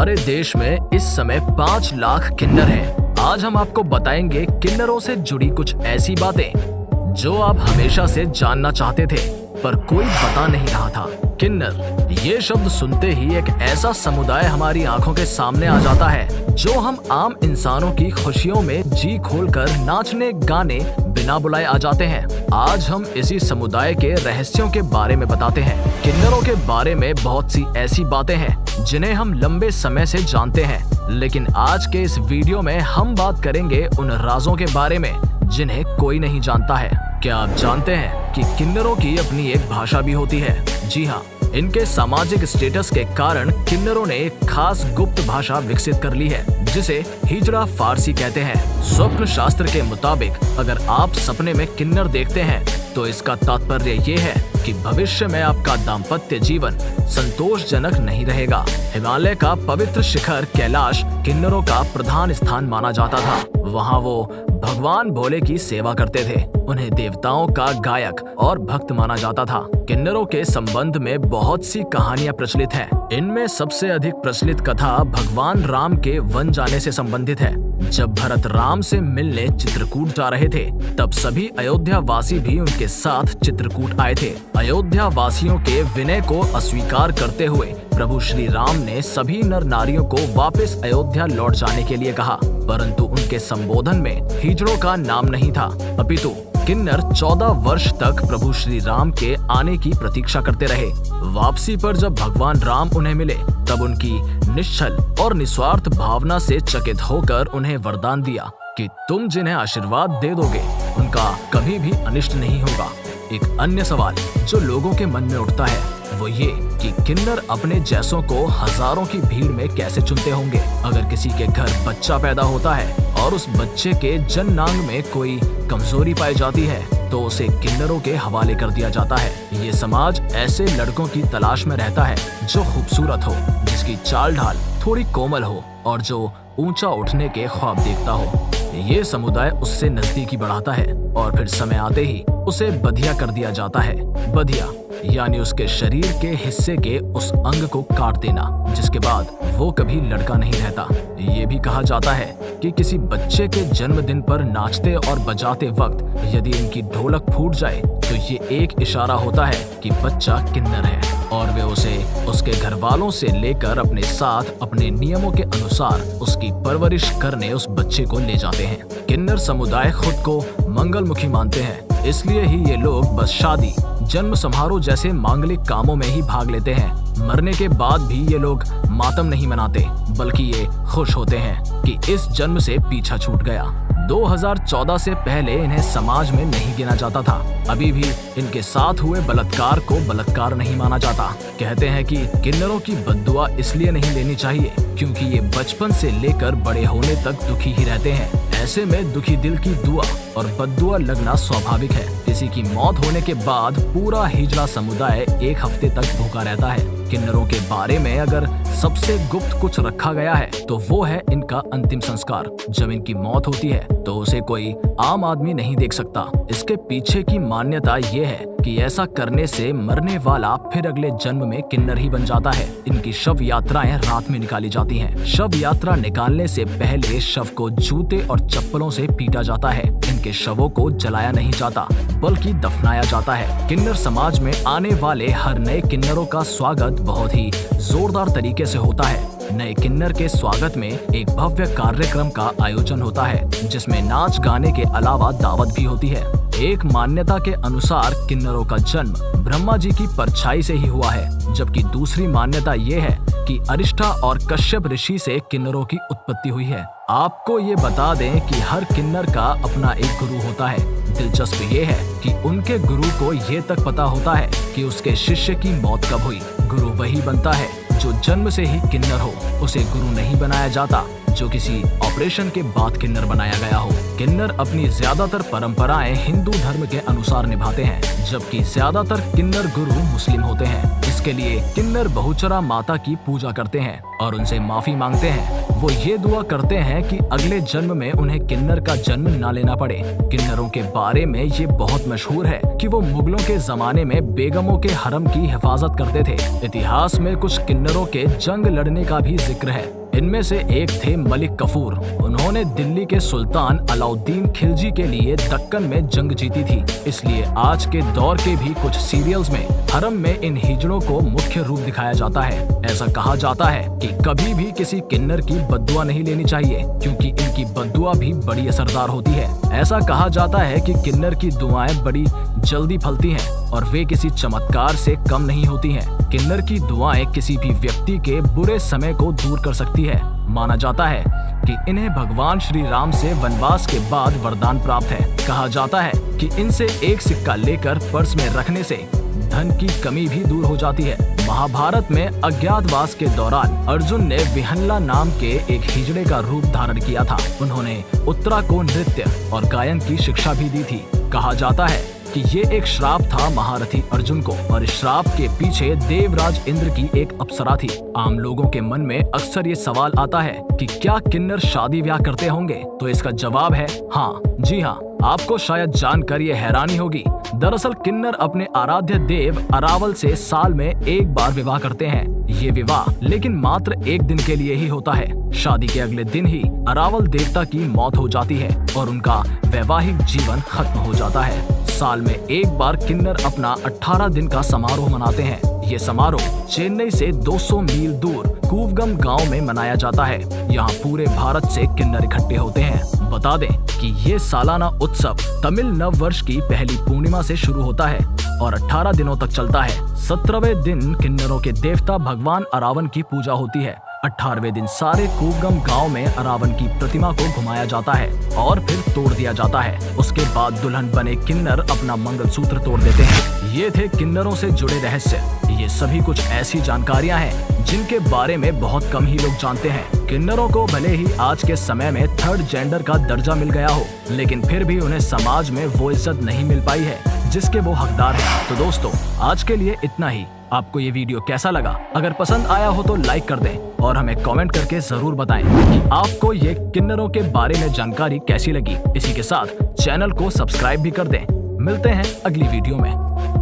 हमारे देश में इस समय 5 लाख किन्नर हैं। आज हम आपको बताएंगे किन्नरों से जुड़ी कुछ ऐसी बातें जो आप हमेशा से जानना चाहते थे पर कोई बता नहीं रहा था। किन्नर ये शब्द सुनते ही एक ऐसा समुदाय हमारी आंखों के सामने आ जाता है जो हम आम इंसानों की खुशियों में जी खोलकर नाचने गाने बिना बुलाए आ जाते हैं। आज हम इसी समुदाय के रहस्यों के बारे में बताते हैं। किन्नरों के बारे में बहुत सी ऐसी बातें हैं जिन्हें हम लंबे समय से जानते हैं, लेकिन आज के इस वीडियो में हम बात करेंगे उन राजों के बारे में जिन्हें कोई नहीं जानता है। क्या आप जानते हैं कि किन्नरों की अपनी एक भाषा भी होती है? जी हाँ, इनके सामाजिक स्टेटस के कारण किन्नरों ने एक खास गुप्त भाषा विकसित कर ली है जिसे हिजड़ा फारसी कहते हैं। स्वप्न शास्त्र के मुताबिक अगर आप सपने में किन्नर देखते हैं तो इसका तात्पर्य ये है कि भविष्य में आपका दाम्पत्य जीवन संतोषजनक नहीं रहेगा। हिमालय का पवित्र शिखर कैलाश किन्नरों का प्रधान स्थान माना जाता था। वहाँ वो भगवान भोले की सेवा करते थे। उन्हें देवताओं का गायक और भक्त माना जाता था। किन्नरों के संबंध में बहुत सी कहानियां प्रचलित हैं। इनमें सबसे अधिक प्रचलित कथा भगवान राम के वन जाने से संबंधित है। जब भरत राम से मिलने चित्रकूट जा रहे थे तब सभी अयोध्या वासी भी उनके साथ चित्रकूट आए थे। अयोध्या वासियों के विनय को अस्वीकार करते हुए प्रभु श्री राम ने सभी नर नारियों को वापस अयोध्या लौट जाने के लिए कहा, परंतु उनके संबोधन में हिजड़ों का नाम नहीं था, अपितु किन्नर 14 वर्ष तक प्रभु श्री राम के आने की प्रतीक्षा करते रहे। वापसी पर जब भगवान राम उन्हें मिले तब उनकी निश्चल और निस्वार्थ भावना से चकित होकर उन्हें वरदान दिया कि तुम जिन्हें आशीर्वाद दे दोगे उनका कभी भी अनिष्ट नहीं होगा। एक अन्य सवाल जो लोगों के मन में उठता है वो ये कि किन्नर अपने जैसों को हजारों की भीड़ में कैसे चुनते होंगे। अगर किसी के घर बच्चा पैदा होता है और उस बच्चे के जननांग में कोई कमजोरी पाई जाती है तो उसे किन्नरों के हवाले कर दिया जाता है। ये समाज ऐसे लड़कों की तलाश में रहता है जो खूबसूरत हो, जिसकी चाल ढाल थोड़ी कोमल हो और जो ऊंचा उठने के ख्वाब देखता हो। ये समुदाय उससे नजदीकी बढ़ाता है और फिर समय आते ही उसे बधिया कर दिया जाता है। बधिया यानी उसके शरीर के हिस्से के उस अंग को काट देना जिसके बाद वो कभी लड़का नहीं रहता। ये भी कहा जाता है कि किसी बच्चे के जन्मदिन पर नाचते और बजाते वक्त यदि इनकी ढोलक फूट जाए तो ये एक इशारा होता है कि बच्चा किन्नर है और वे उसे उसके घर वालों से लेकर अपने साथ अपने नियमों के अनुसार उसकी परवरिश करने उस बच्चे को ले जाते हैं। किन्नर समुदाय खुद को मंगलमुखी मानते हैं, इसलिए ही ये लोग बस शादी, जन्म समारोह जैसे मांगलिक कामों में ही भाग लेते हैं। मरने के बाद भी ये लोग मातम नहीं मनाते बल्कि ये खुश होते हैं कि इस जन्म से पीछा छूट गया। 2014 से पहले इन्हें समाज में नहीं गिना जाता था। अभी भी इनके साथ हुए बलात्कार को बलात्कार नहीं माना जाता। कहते हैं कि किन्नरों की बद्दुआ इसलिए नहीं लेनी चाहिए क्योंकि ये बचपन से लेकर बड़े होने तक दुखी ही रहते हैं। ऐसे में दुखी दिल की दुआ और बद्दुआ लगना स्वाभाविक है। किसी की मौत होने के बाद पूरा हिजड़ा समुदाय एक हफ्ते तक भूखा रहता है। किन्नरों के बारे में अगर सबसे गुप्त कुछ रखा गया है तो वो है इनका अंतिम संस्कार। जब इनकी मौत होती है तो उसे कोई आम आदमी नहीं देख सकता। इसके पीछे की मान्यता ये है कि ऐसा करने से मरने वाला फिर अगले जन्म में किन्नर ही बन जाता है। इनकी शव यात्राएं रात में निकाली जाती हैं। शव यात्रा निकालने से पहले शव को जूते और चप्पलों से पीटा जाता है। इनके शवों को जलाया नहीं जाता बल्कि दफनाया जाता है। किन्नर समाज में आने वाले हर नए किन्नरों का स्वागत बहुत ही जोरदार तरीके से होता है। नए किन्नर के स्वागत में एक भव्य कार्यक्रम का आयोजन होता है जिसमें नाच गाने के अलावा दावत भी होती है। एक मान्यता के अनुसार किन्नरों का जन्म ब्रह्मा जी की परछाई से ही हुआ है, जबकि दूसरी मान्यता ये है कि अरिष्ठा और कश्यप ऋषि से किन्नरों की उत्पत्ति हुई है। आपको ये बता दें कि हर किन्नर का अपना एक गुरु होता है। दिलचस्प ये है कि उनके गुरु को ये तक पता होता है कि उसके शिष्य की मौत कब हुई। गुरु वही बनता है जो जन्म से ही किन्नर हो। उसे गुरु नहीं बनाया जाता जो किसी ऑपरेशन के बाद किन्नर बनाया गया हो। किन्नर अपनी ज्यादातर परंपराएं हिंदू धर्म के अनुसार निभाते हैं, जबकि ज्यादातर किन्नर गुरु मुस्लिम होते हैं। इसके लिए किन्नर बहुचरा माता की पूजा करते हैं और उनसे माफी मांगते हैं। वो ये दुआ करते हैं कि अगले जन्म में उन्हें किन्नर का जन्म ना लेना पड़े। किन्नरों के बारे में ये बहुत मशहूर है कि वो मुगलों के जमाने में बेगमों के हरम की हिफाजत करते थे। इतिहास में कुछ किन्नरों के जंग लड़ने का भी जिक्र है। इनमें से एक थे मलिक कफूर। उन्होंने दिल्ली के सुल्तान अलाउद्दीन खिलजी के लिए दक्कन में जंग जीती थी। इसलिए आज के दौर के भी कुछ सीरियल्स में हरम में इन हिजड़ों को मुख्य रूप दिखाया जाता है। ऐसा कहा जाता है कि कभी भी किसी किन्नर की बद्दुआ नहीं लेनी चाहिए, क्योंकि इनकी बद्दुआ भी बड़ी असरदार होती है। ऐसा कहा जाता है कि किन्नर की दुआएं बड़ी जल्दी फलती हैं और वे किसी चमत्कार से कम नहीं होती हैं। किन्नर की दुआएं किसी भी व्यक्ति के बुरे समय को दूर कर सकती है। माना जाता है कि इन्हें भगवान श्री राम से वनवास के बाद वरदान प्राप्त है। कहा जाता है कि इनसे एक सिक्का लेकर पर्स में रखने से धन की कमी भी दूर हो जाती है। महाभारत में अज्ञातवास के दौरान अर्जुन ने विहंगला नाम के एक हिजड़े का रूप धारण किया था। उन्होंने उत्तरा को नृत्य और गायन की शिक्षा भी दी थी। कहा जाता है कि ये एक श्राप था महारथी अर्जुन को, और इस श्राप के पीछे देवराज इंद्र की एक अप्सरा थी। आम लोगों के मन में अक्सर ये सवाल आता है कि क्या किन्नर शादी ब्याह करते होंगे? तो इसका जवाब है हाँ, जी हाँ। आपको शायद जानकर ये हैरानी होगी। दरअसल किन्नर अपने आराध्य देव अरावल से साल में एक बार विवाह करते हैं। ये विवाह लेकिन मात्र एक दिन के लिए ही होता है। शादी के अगले दिन ही अरावल देवता की मौत हो जाती है और उनका वैवाहिक जीवन खत्म हो जाता है। साल में एक बार किन्नर अपना 18 दिन का समारोह मनाते हैं। ये समारोह चेन्नई से 200 मील दूर कूवगम गांव में मनाया जाता है। यहाँ पूरे भारत से किन्नर इकट्ठे होते हैं। बता दें कि ये सालाना उत्सव तमिल नव वर्ष की पहली पूर्णिमा से शुरू होता है और 18 दिनों तक चलता है। 17वें दिन किन्नरों के देवता भगवान अरावन की पूजा होती है। 18वें दिन सारे कूवगम गांव में अरावन की प्रतिमा को घुमाया जाता है और फिर तोड़ दिया जाता है। उसके बाद दुल्हन बने किन्नर अपना मंगलसूत्र तोड़ देते हैं। ये थे किन्नरों से जुड़े रहस्य। ये सभी कुछ ऐसी जानकारियां हैं जिनके बारे में बहुत कम ही लोग जानते हैं। किन्नरों को भले ही आज के समय में थर्ड जेंडर का दर्जा मिल गया हो, लेकिन फिर भी उन्हें समाज में वो इज्जत नहीं मिल पाई है जिसके वो हकदार हैं। तो दोस्तों, आज के लिए इतना ही। आपको ये वीडियो कैसा लगा? अगर पसंद आया हो तो लाइक कर दें और हमें कमेंट करके जरूर बताएं कि आपको ये किन्नरों के बारे में जानकारी कैसी लगी। इसी के साथ चैनल को सब्सक्राइब भी कर दें। मिलते हैं अगली वीडियो में।